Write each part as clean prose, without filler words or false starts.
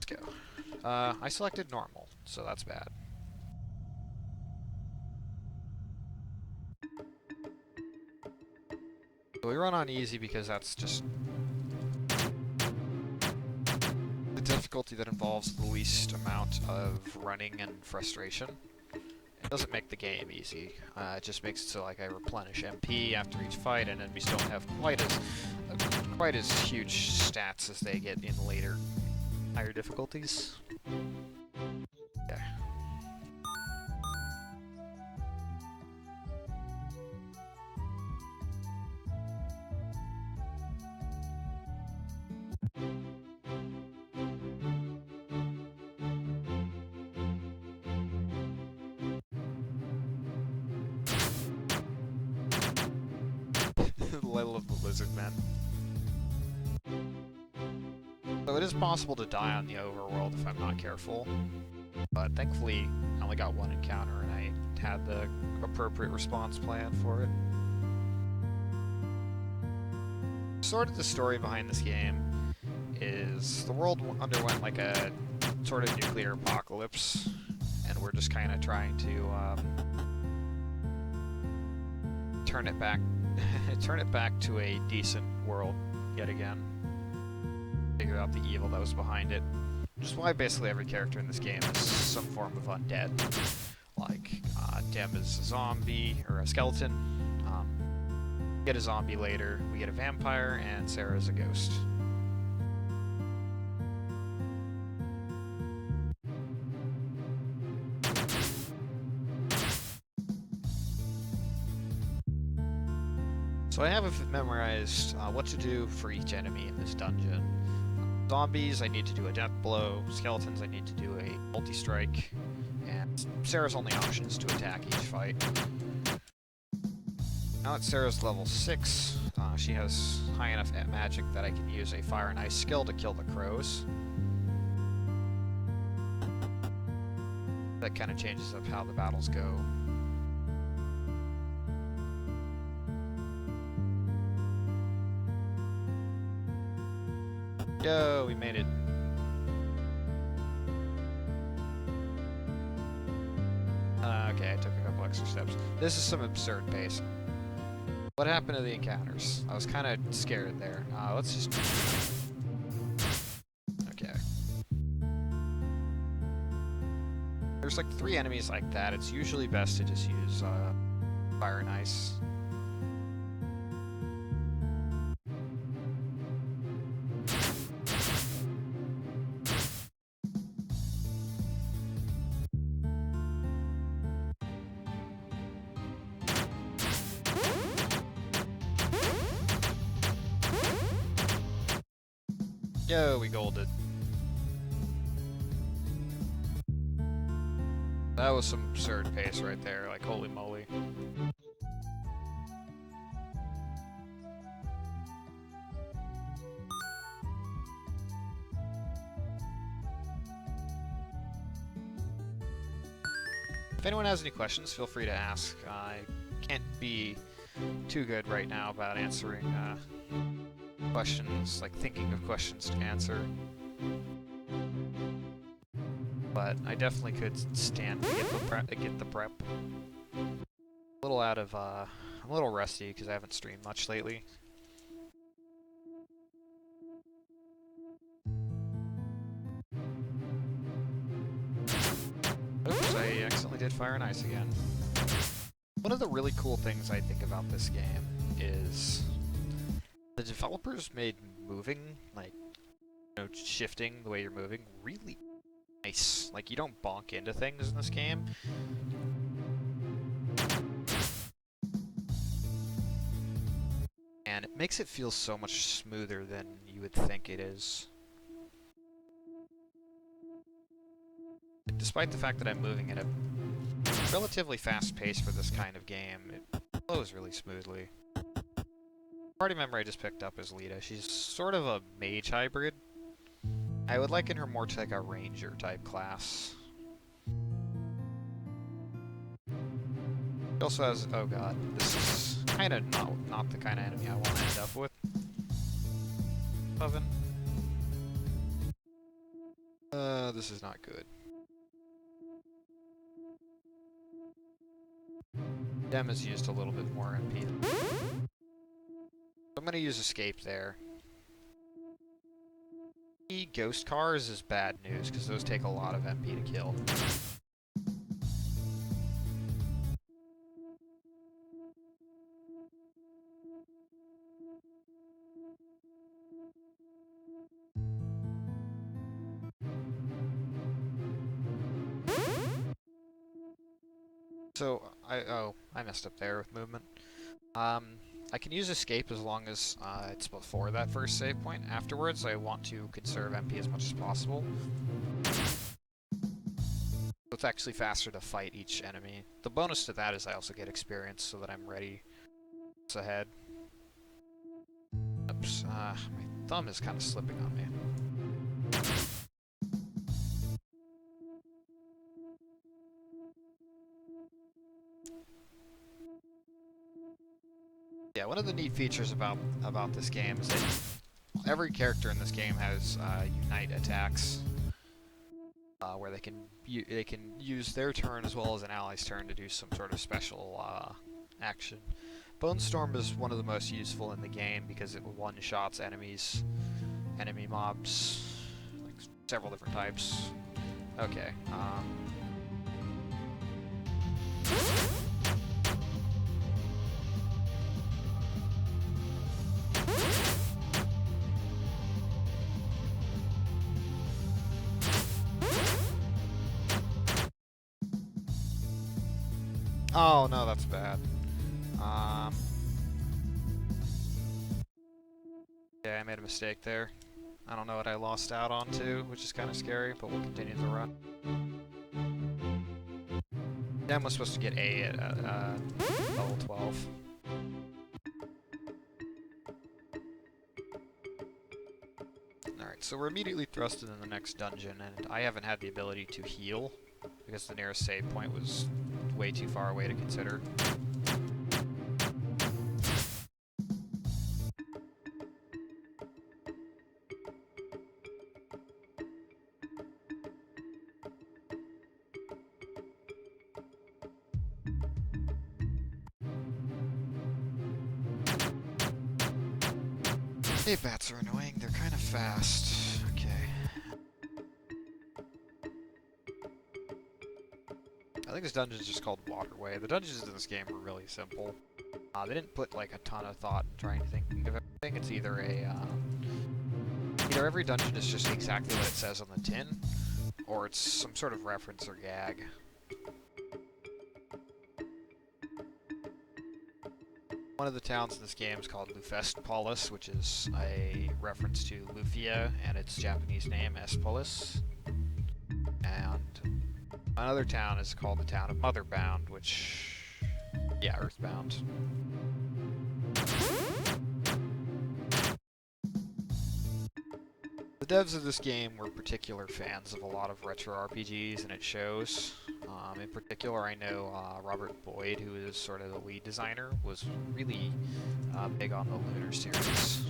go. I selected normal, so that's bad. We run on easy because that's just the difficulty that involves the least amount of running and frustration. It doesn't make the game easy. It just makes it so like I replenish MP after each fight, and enemies don't have quite as huge stats as they get in later, higher difficulties. Yeah. I love the lizard men. So it is possible to die on the overworld if I'm not careful, but thankfully I only got one encounter and I had the appropriate response plan for it. Sort of the story behind this game is the world underwent like a sort of nuclear apocalypse, and we're just kind of trying to turn it back to a decent world yet again. Figure out the evil that was behind it. Which is why basically every character in this game is some form of undead. Like, Dem is a zombie, or a skeleton. We get a zombie later, we get a vampire, and Sarah is a ghost. So I have memorized what to do for each enemy in this dungeon. Zombies, I need to do a death blow. Skeletons, I need to do a multi-strike. And Sarah's only option is to attack each fight. Now that Sarah's level 6, she has high enough magic that I can use a fire and ice skill to kill the crows. That kind of changes up how the battles go. Yo, we made it. Okay, I took a couple extra steps. This is some absurd pace. What happened to the encounters? I was kind of scared there. Let's just... Okay. There's like 3 enemies like that. It's usually best to just use fire and ice. Yo, we golded. That was some absurd pace right there, like holy moly. If anyone has any questions, feel free to ask. I can't be too good right now about answering questions, like thinking of questions to answer. But I definitely could stand to get the prep. A little out of, I'm a little rusty because I haven't streamed much lately. Oops, I accidentally did fire and ice again. One of the really cool things I think about this game is the developers made moving, like, you know, shifting the way you're moving, really nice. Like, you don't bonk into things in this game. And it makes it feel so much smoother than you would think it is. Despite the fact that I'm moving at a relatively fast pace for this kind of game, it flows really smoothly. Party member I just picked up is Lita. She's sort of a mage hybrid. I would liken her more to like a ranger type class. She also has, oh god, this is kind of not the kind of enemy I want to end up with. Oven. This is not good. Dem has used a little bit more MP. I'm gonna use escape there. Ghost cars is bad news because those take a lot of MP to kill. So I messed up there with movement. I can use escape as long as it's before that first save point. Afterwards, I want to conserve MP as much as possible. It's actually faster to fight each enemy. The bonus to that is I also get experience so that I'm ready ahead. Oops, my thumb is kind of slipping on me. Yeah, one of the neat features about this game is that every character in this game has unite attacks, where they can use their turn as well as an ally's turn to do some sort of special action. Bone Storm is one of the most useful in the game because it one-shots enemy mobs, like several different types. Okay. Oh no, that's bad. Yeah, I made a mistake there. I don't know what I lost out on too, which is kind of scary, but we'll continue the run. Dem was supposed to get A at level 12. Alright, so we're immediately thrust into the next dungeon, and I haven't had the ability to heal, because the nearest save point was way too far away to consider. Hey, bats are annoying. They're kind of fast. Okay. I think this dungeon is just called Waterway. The dungeons in this game are really simple. They didn't put like a ton of thought in trying to think of everything. It's either either every dungeon is just exactly what it says on the tin, or it's some sort of reference or gag. One of the towns in this game is called Lufestpolis, which is a reference to Lufia and its Japanese name, Espolis. And another town is called the town of Motherbound, which... yeah, Earthbound. The devs of this game were particular fans of a lot of retro RPGs, and it shows. In particular, I know Robert Boyd, who is sort of the lead designer, was really big on the Lunar series.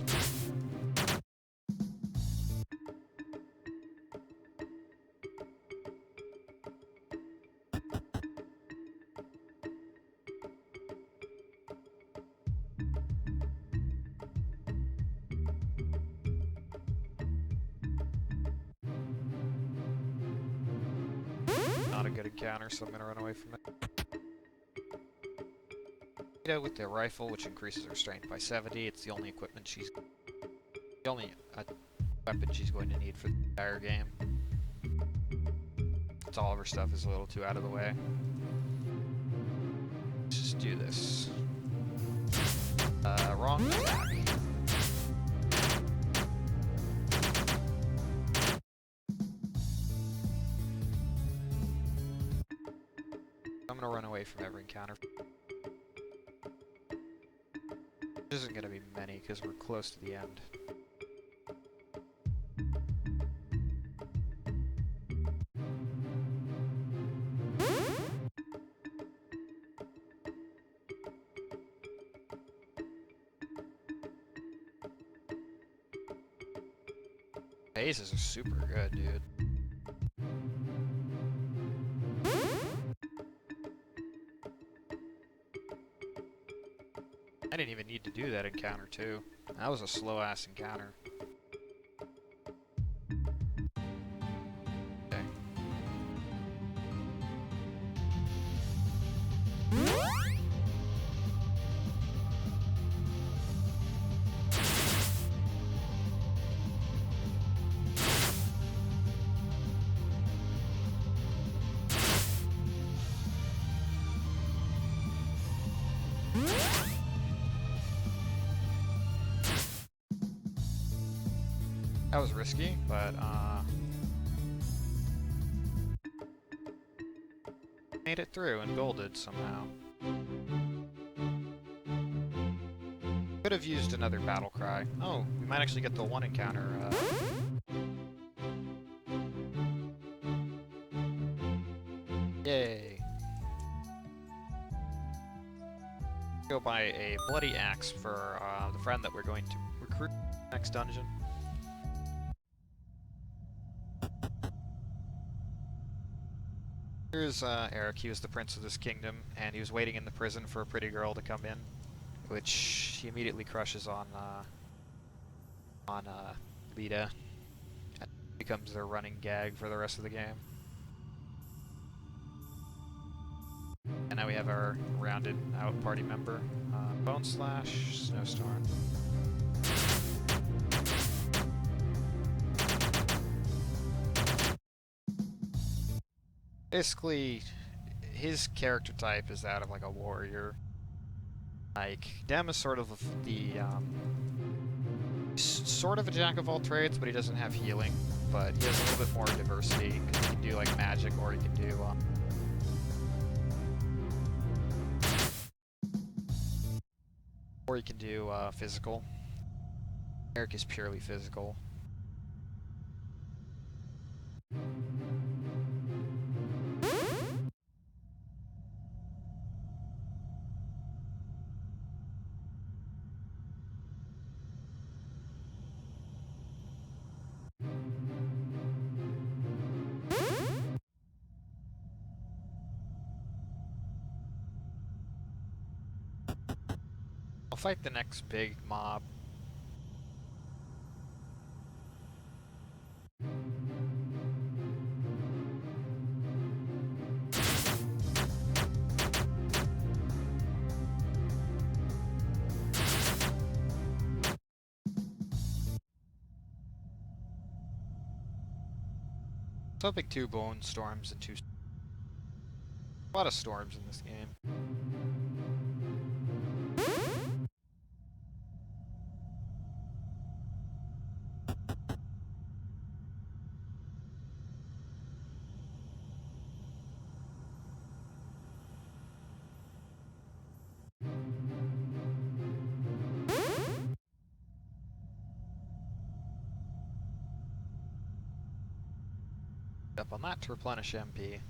Not a good encounter, so I'm going to run away from it. With the rifle, which increases her strength by 70, it's the only weapon she's going to need for the entire game. It's all of her stuff is a little too out of the way. Let's just do this. Wrong attack. I'm gonna run away from every encounter. There isn't gonna be many because we're close to the end. Aces are super good, dude. I didn't even need to do that encounter, too. That was a slow-ass encounter. Okay. That was risky, but, made it through and golded somehow. Could have used another battle cry. Oh, we might actually get the one encounter, Yay! Go buy a bloody axe for, the friend that we're going to recruit next dungeon. Here's Eric. He was the prince of this kingdom, and he was waiting in the prison for a pretty girl to come in, which he immediately crushes on Lita. It becomes their running gag for the rest of the game. And now we have our rounded out party member, Bone Slash, Snowstorm. Basically, his character type is that of like a warrior. Like, Dem is sort of the, sort of a jack of all trades, but he doesn't have healing. But he has a little bit more diversity, because he can do like magic, or he can do, physical. Eric is purely physical. I'll fight the next big mob. So big 2 bone storms and 2. A lot of storms in this game. Up on that to replenish MP.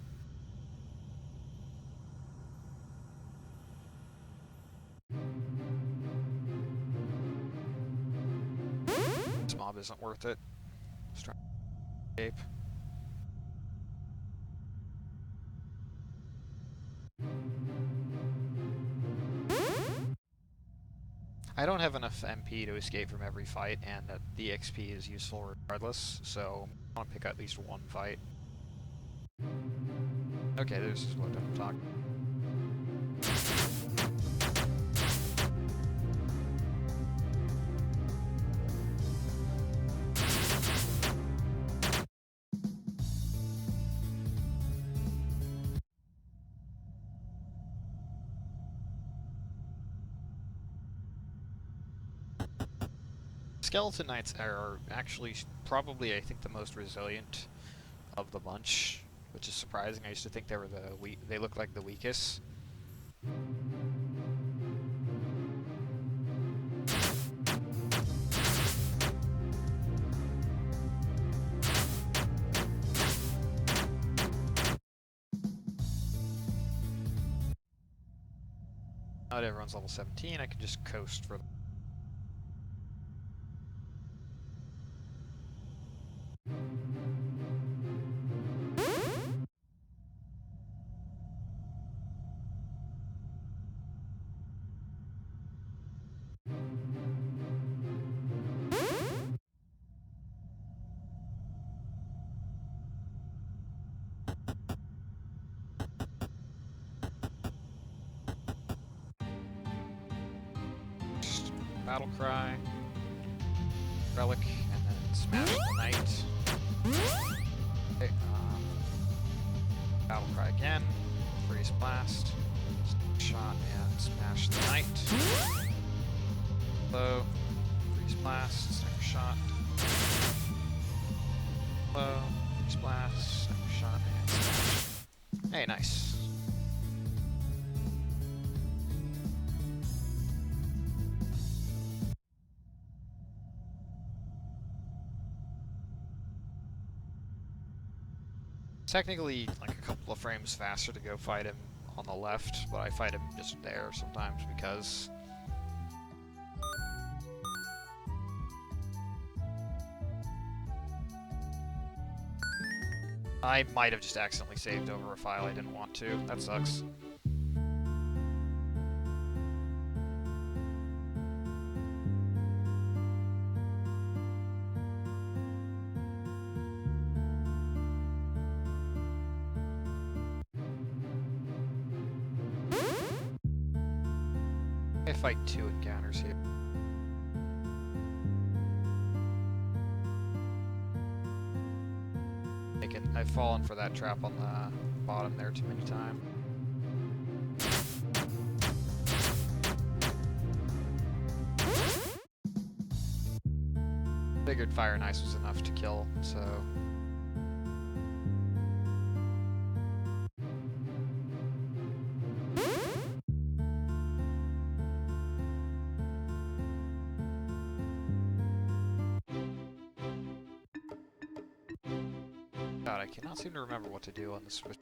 This mob isn't worth it. Just trying to escape. I don't have enough MP to escape from every fight, and the XP is useful regardless, so I want to pick at least one fight. Okay, this is what I'm talking about. Skeleton Knights are actually probably, I think, the most resilient of the bunch, which is surprising. I used to think they were they look like the weakest. Not everyone's level 17. I can just coast for. Battle Cry, Relic, and then Smash the Knight. Okay, Battle Cry again, Freeze Blast, Shot, and Smash the Knight. Low, Freeze Blast, Sniper Shot. Low, Freeze Blast, Sniper Shot, and Smash. Hey, nice. Technically, like a couple of frames faster to go fight him on the left, but I fight him just there sometimes because I might have just accidentally saved over a file I didn't want to. That sucks. I fight 2 encounters here. I've fallen for that trap on the bottom there too many times. Figured Fire and Ice was enough to kill, so... God, I cannot seem to remember what to do on the Switch.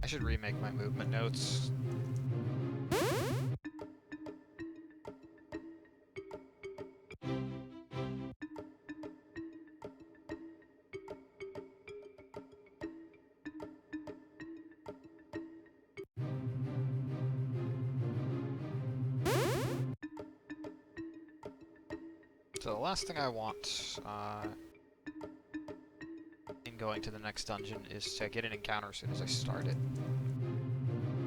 I should remake my movement notes. So the last thing I want in going to the next dungeon is to get an encounter as soon as I start it.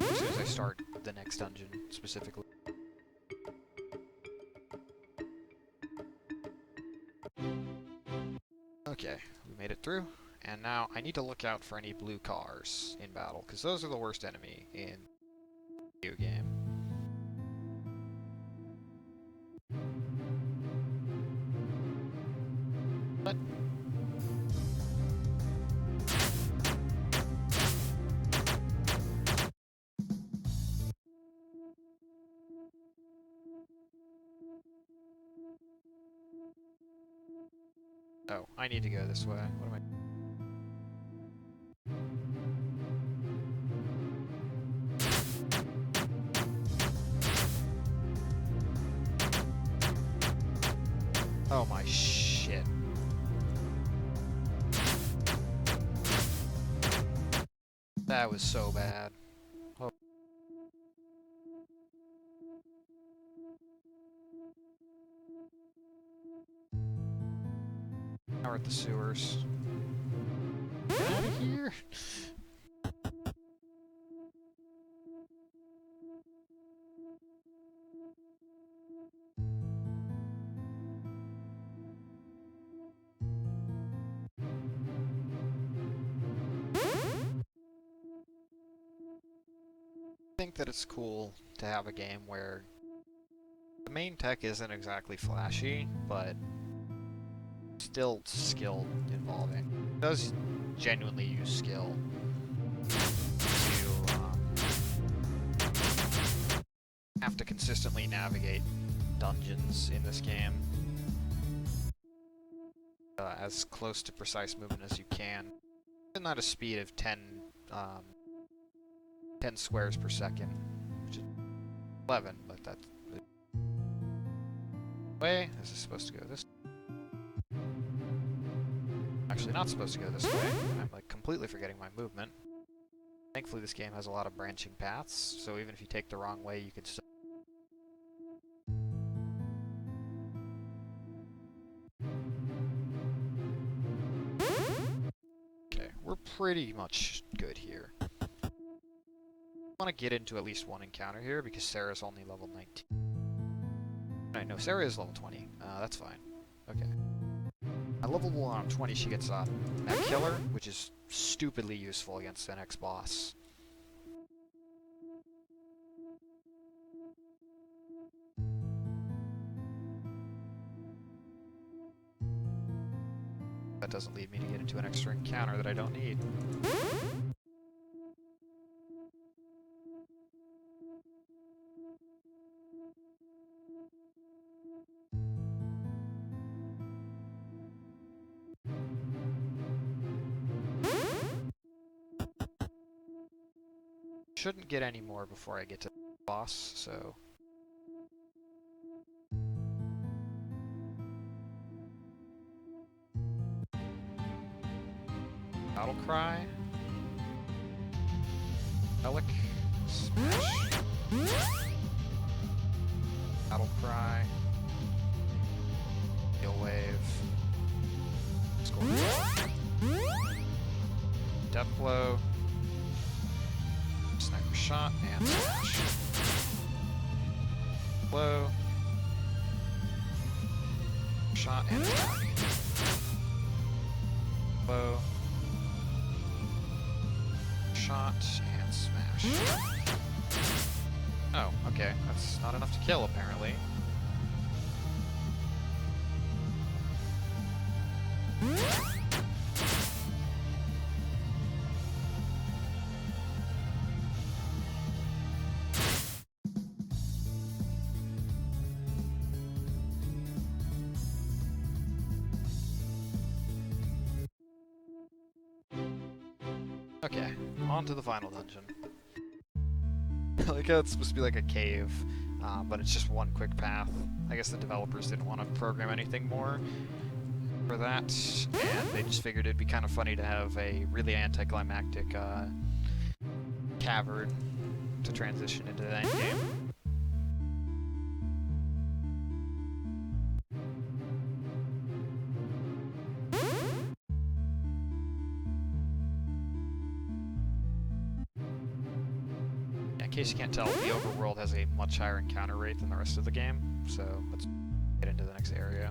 As soon as I start the next dungeon, specifically. Okay, we made it through, and now I need to look out for any blue cars in battle, because those are the worst enemy in the video game. But oh, I need to go this way. What am I? Oh my shit. That was so bad. Oh. Now we're at the sewers. Get out of here! I think that it's cool to have a game where the main tech isn't exactly flashy, but still skill involving. It does genuinely use skill to have to consistently navigate dungeons in this game as close to precise movement as you can. And at a speed of 10 squares per second, which is 11, but that's the way. This is supposed to go this way. actually not supposed to go this way. I'm like completely forgetting my movement. Thankfully this game has a lot of branching paths, so even if you take the wrong way, you could still... Okay, we're pretty much good here. I want to get into at least one encounter here because Sarah's only level 19. I know Sarah is level 20. That's fine. Okay. At level 20, she gets Mech Killer, which is stupidly useful against the next boss. That doesn't lead me to get into an extra encounter that I don't need. Shouldn't get any more before I get to the boss, so... Battle Cry. Relic. Smash. Battle Cry. Heal Wave. Scorpion. Death Blow. Sniper Shot and Smash. Blow. Shot and Smash. Blow. Shot and Smash. Oh, okay. That's not enough to kill, apparently. Okay, on to the final dungeon. I like how it's supposed to be like a cave, but it's just one quick path. I guess the developers didn't want to program anything more for that, and they just figured it'd be kind of funny to have a really anticlimactic cavern to transition into the endgame. In case you can't tell, the overworld has a much higher encounter rate than the rest of the game, so let's get into the next area.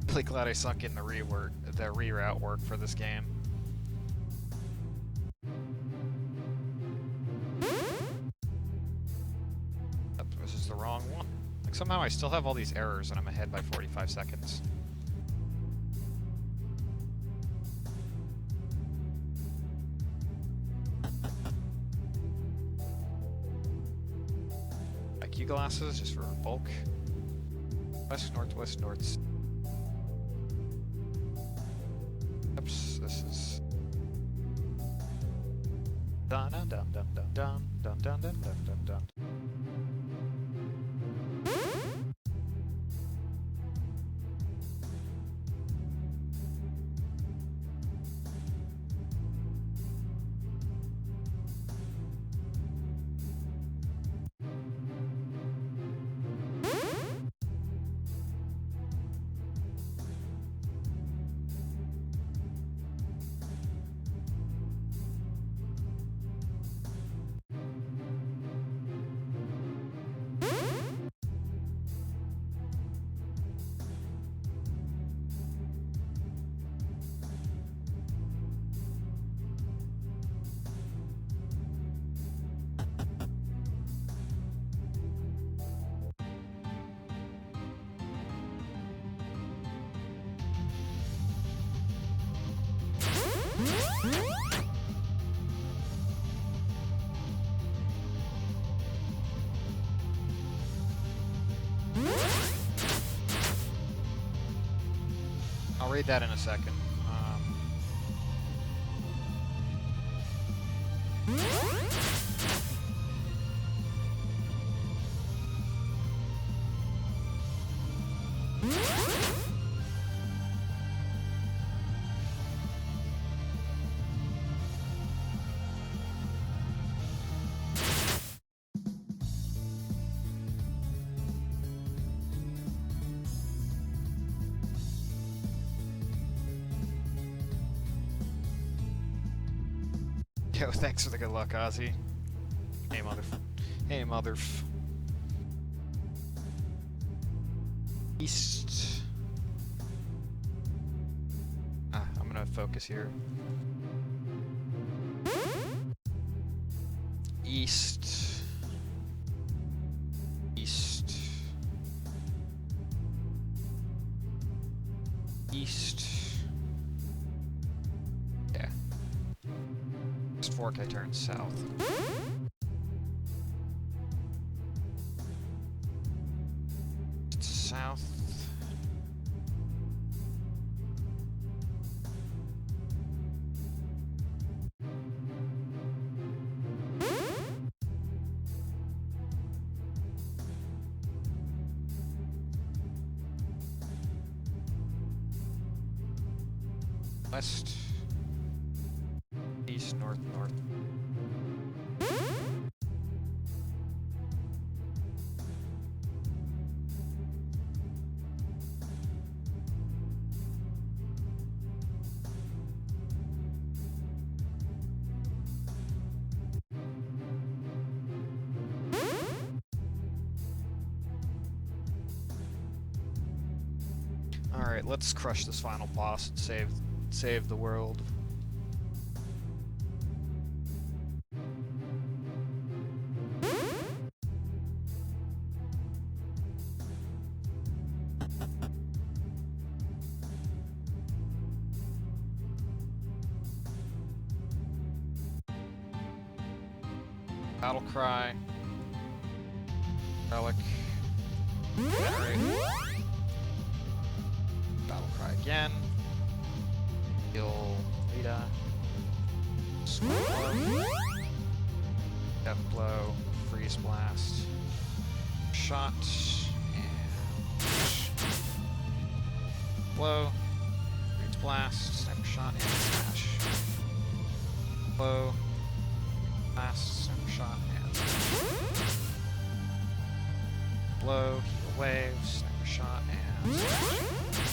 Really glad I sunk in the reroute work for this game. Oh, this is the wrong one. Like somehow I still have all these errors and I'm ahead by 45 seconds. IQ glasses just for bulk. West, northwest, north. Oops, this is dun dun dun dun dun dun dun dun dun dun dun. I'll read that in a second. Yo, thanks for the good luck, Ozzy. Hey, Hey, East. I'm gonna focus here. East. East. East. Yeah. Next fork, I turn south. South. West. East, north, north. Alright, let's crush this final boss and save the world. Battle cry. Relic. Generate. Battle cry again. Heal Lita. Smoke blow. Death blow. Freeze blast. Shot. And blow. Freeze blast. Sniper shot and smash. Blow. Blast. Sniper shot and smash. Blow. Heal wave. Sniper shot and smash.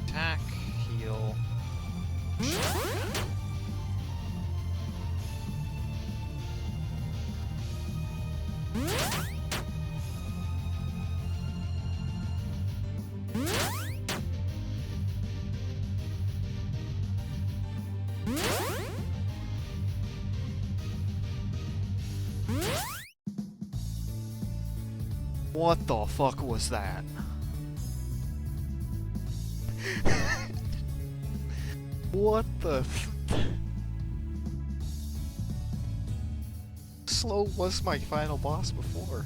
Attack, heal. What the fuck was that? What the slow was my final boss before?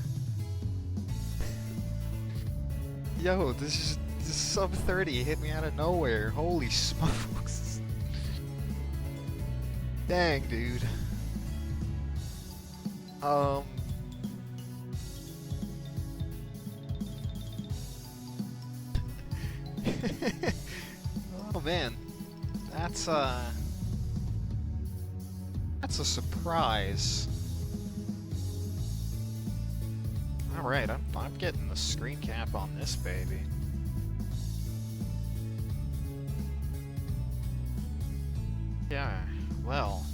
Yo, this sub 30 hit me out of nowhere. Holy smokes. Dang, dude. Oh man, that's a surprise. All right, I'm getting the screen cap on this baby. Yeah, well,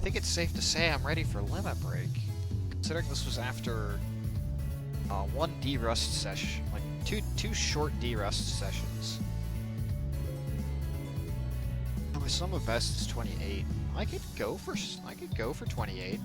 think it's safe to say I'm ready for Limit Break. Considering this was after one derust session, like two short derust sessions. And my sum of best is 28. I could go for 28.